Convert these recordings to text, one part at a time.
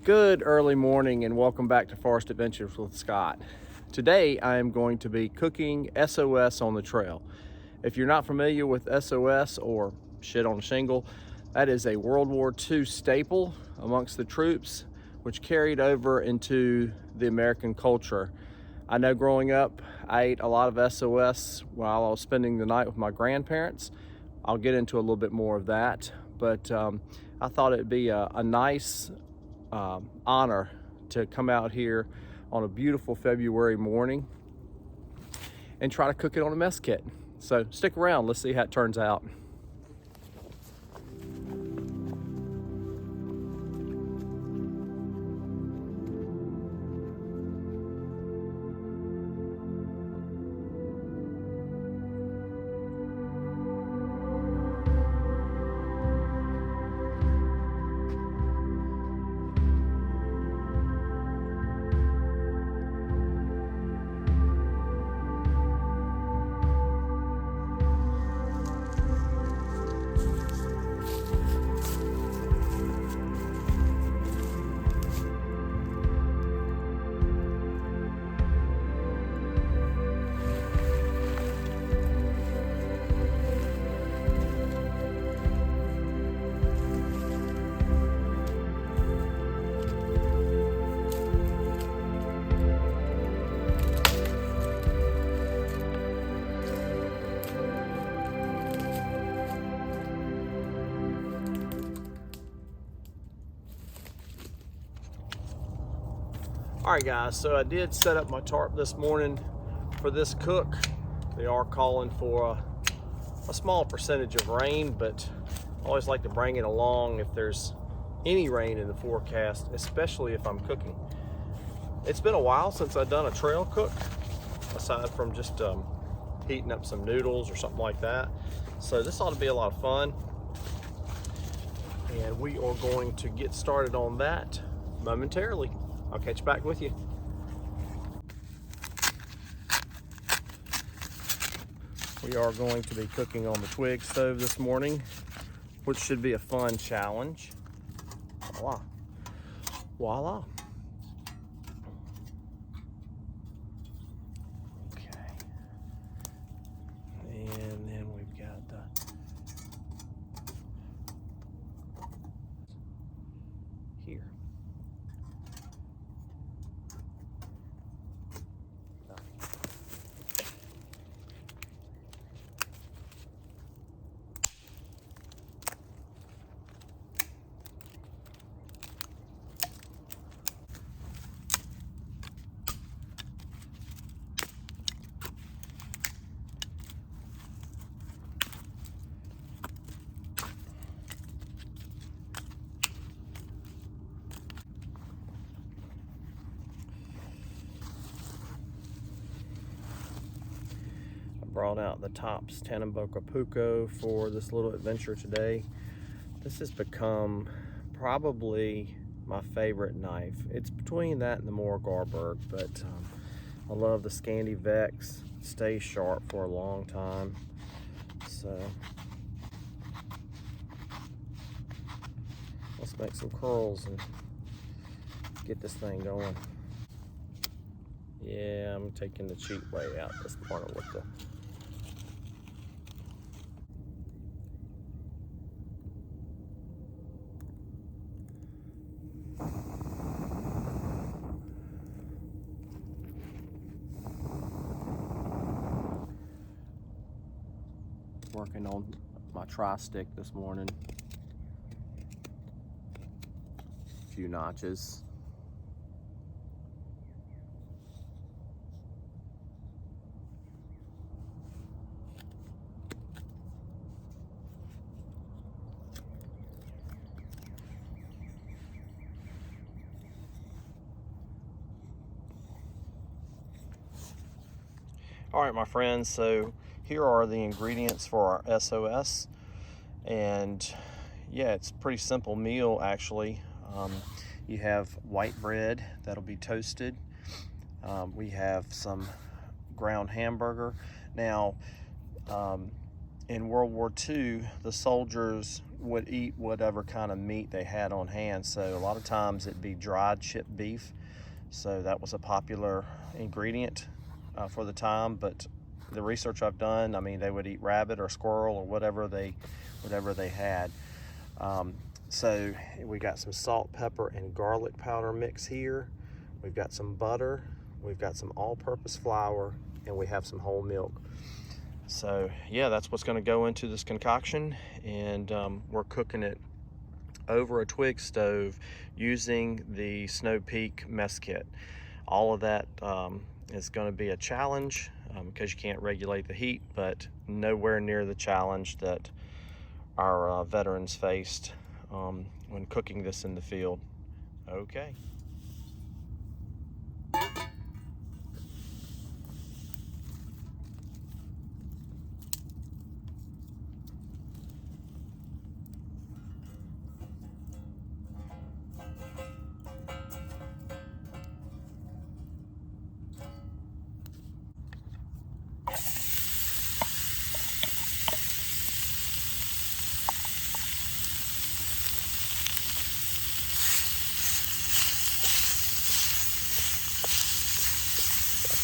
Good early morning and welcome back to Forest Adventures with Scott. Today I am going to be cooking SOS on the trail. If you're not familiar with SOS, or shit on a shingle, that is a World War II staple amongst the troops, which carried over into the American culture. I know growing up I ate a lot of SOS while I was spending the night with my grandparents. I'll get into a little bit more of that, but I thought it'd be a nice honor to come out here on a beautiful February morning and try to cook it on a mess kit. So stick around, let's see how it turns out. All right guys, so I did set up my tarp this morning for this cook. They are calling for a small percentage of rain, but I always like to bring it along if there's any rain in the forecast, especially if I'm cooking. It's been a while since I've done a trail cook, aside from just heating up some noodles or something like that. So this ought to be a lot of fun. And we are going to get started on that momentarily. I'll catch back with you. We are going to be cooking on the twig stove this morning, which should be a fun challenge. Voila. Voila. Okay. And then we've got the here. Brought out the Tops Tanimboka Puko for this little adventure today. This has become probably my favorite knife. It's between that and the Moore-Garberg, but I love the Scandi Vex. It stays sharp for a long time. So let's make some curls and get this thing going. Yeah, I'm taking the cheap way out this corner with the working on my tri-stick this morning. A few notches. All right, my friends, so here are the ingredients for our SOS. And yeah, it's a pretty simple meal actually. You have white bread that'll be toasted. We have some ground hamburger. Now, in World War II, the soldiers would eat whatever kind of meat they had on hand. So a lot of times it'd be dried chipped beef. So that was a popular ingredient for the time. But the research I've done, I mean, they would eat rabbit or squirrel or whatever they had. So we got some salt, pepper, and garlic powder mix here. We've got some butter. We've got some all-purpose flour, and we have some whole milk. So yeah, that's what's going to go into this concoction, and we're cooking it over a twig stove using the Snow Peak mess kit. All of that is going to be a challenge because you can't regulate the heat, but nowhere near the challenge that our veterans faced when cooking this in the field. Okay.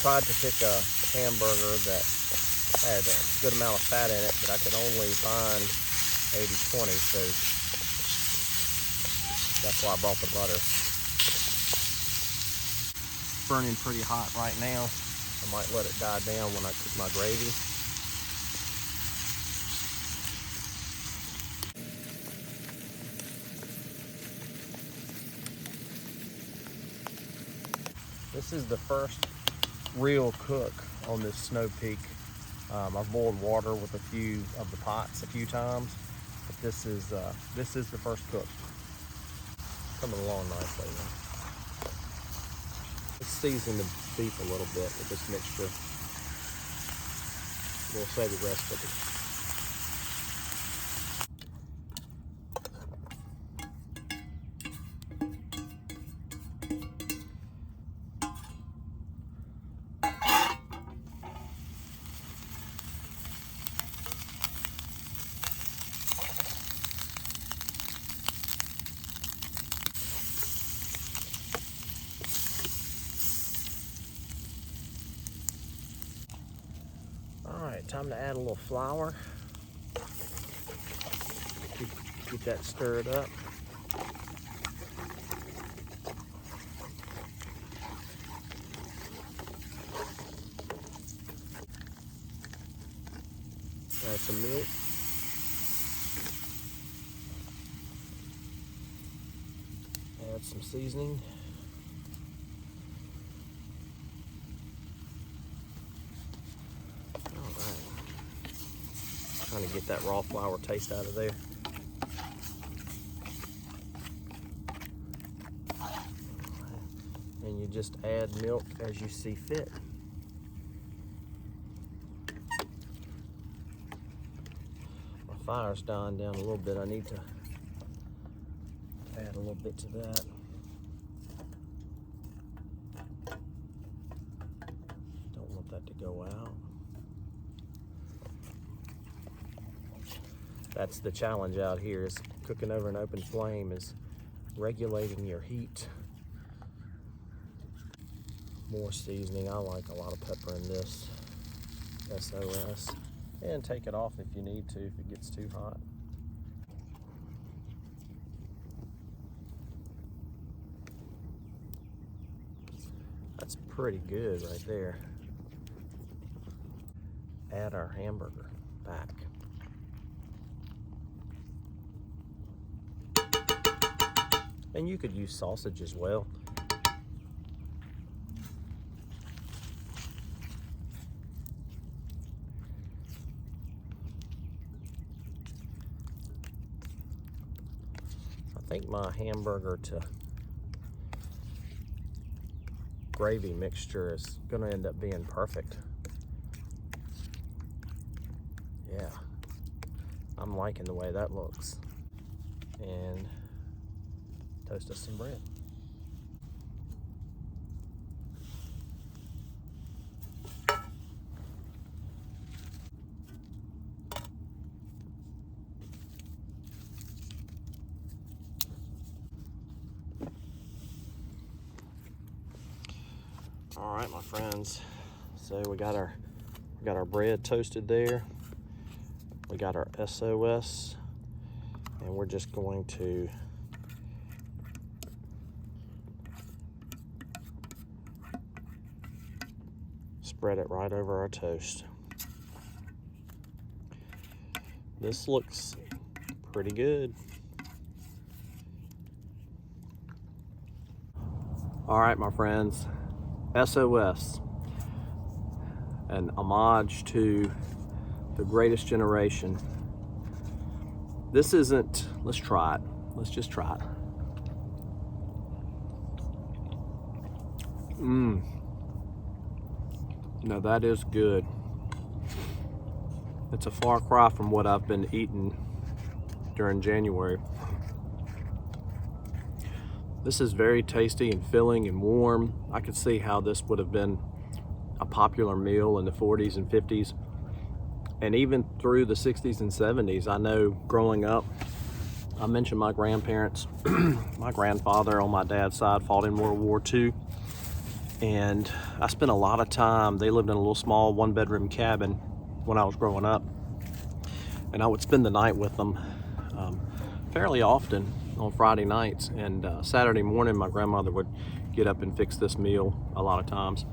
Tried to pick a hamburger that had a good amount of fat in it, but I could only find 80/20, so that's why I brought the butter. Burning pretty hot right now. I might let it die down when I cook my gravy. This is the first real cook on this Snow Peak. I've boiled water with a few of the pots a few times, but this is the first cook. Coming along nicely. Let's season the beef a little bit with this mixture. We'll save the rest of it. All right, time to add a little flour. Get that stirred up. Add some milk. Add some seasoning. Trying to get that raw flour taste out of there. And you just add milk as you see fit. My fire's dying down a little bit. I need to add a little bit to that. Don't want that to go out. That's the challenge out here, is cooking over an open flame, is regulating your heat. More seasoning. I like a lot of pepper in this SOS. And take it off if you need to, if it gets too hot. That's pretty good right there. Add our hamburger back. And you could use sausage as well. I think my hamburger to gravy mixture is going to end up being perfect. Yeah, I'm liking the way that looks. And toast us some bread. All right, my friends. So we got our bread toasted there. We got our SOS, and we're just going to spread it right over our toast. This looks pretty good. All right, my friends, SOS, an homage to the greatest generation. This isn't, let's try it. Let's just try it. Now that is good. It's a far cry from what I've been eating during January. This is very tasty and filling and warm. I could see how this would have been a popular meal in the 40s and 50s, and even through the 60s and 70s. I know growing up, I mentioned my grandparents. My grandfather on my dad's side fought in World War II, and I spent a lot of time, they lived in a little small one-bedroom cabin when I was growing up, and I would spend the night with them fairly often on Friday nights, and Saturday morning my grandmother would get up and fix this meal a lot of times.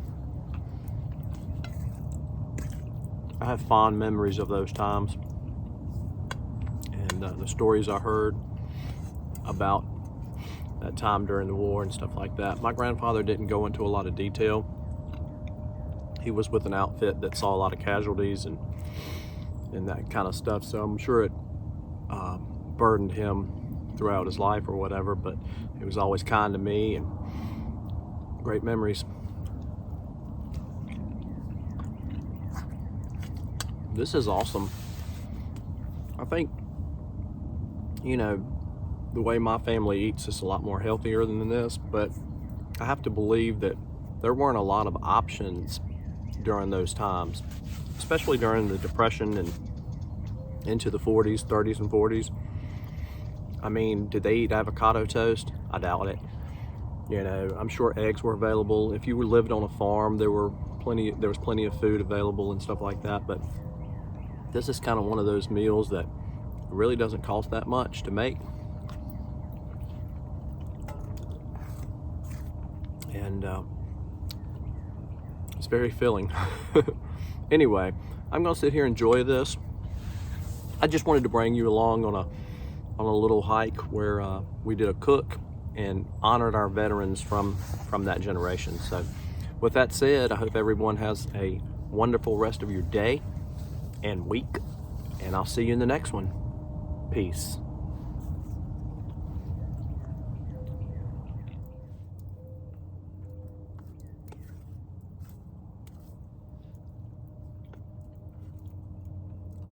I have fond memories of those times, and the stories I heard about that time during the war and stuff like that. My grandfather didn't go into a lot of detail. He was with an outfit that saw a lot of casualties and that kind of stuff, so I'm sure it burdened him throughout his life or whatever, but he was always kind to me, and great memories. This is awesome. I think, you know, the way my family eats is a lot more healthier than this, but I have to believe that there weren't a lot of options during those times, especially during the Depression and into the 40s, 30s and 40s. I mean, did they eat avocado toast? I doubt it. You know, I'm sure eggs were available. If you lived on a farm, there was plenty of food available and stuff like that, but this is kind of one of those meals that really doesn't cost that much to make. And it's very filling. Anyway, I'm gonna sit here and enjoy this. I just wanted to bring you along on a little hike where we did a cook and honored our veterans from that generation. So with that said, I hope everyone has a wonderful rest of your day and week, and I'll see you in the next one. Peace.